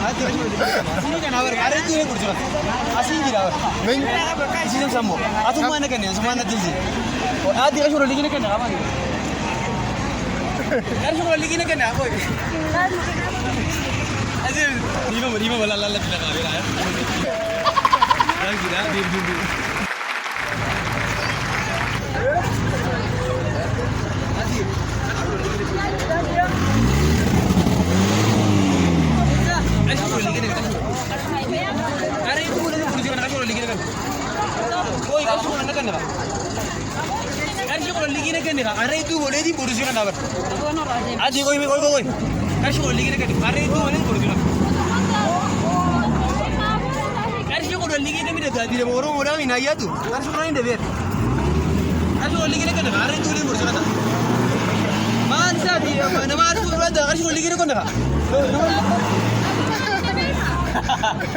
Ini kan awal hari itu yang kurang. Asing dia awal. Isi jam sambo. Atau mana kan ya? Semua nanti sih. Adi kan suruh lagi ni kan apa ni? Kan suruh lagi ni kan apa? Asyik lima bala lala tidak kawin ya. Lagi tidak di dulu. Are itu boleh di bodoh kan dapat. Aji koi. Kasih boleh lagi kan. Are itu boleh bodoh kan. Kasih boleh lagi kan tidak ada. Tidak orang ini aja tu. Kasih orang ini deh. Kasih boleh lagi kan. Are itu boleh bodoh kan. Mana dia? Nama tu ada. Kasih boleh lagi kan.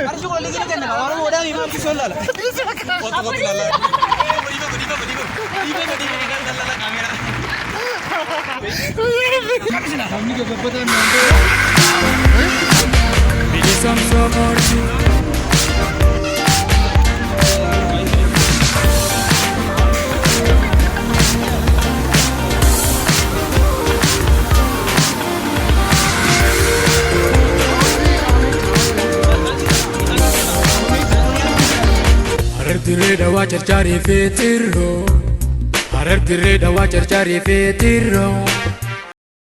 Kasih boleh lagi kan. Orang ini mah pisau lah. Foto lah. Dirreda wajar cari fitiro, harar dirreda wajar cari fitiro.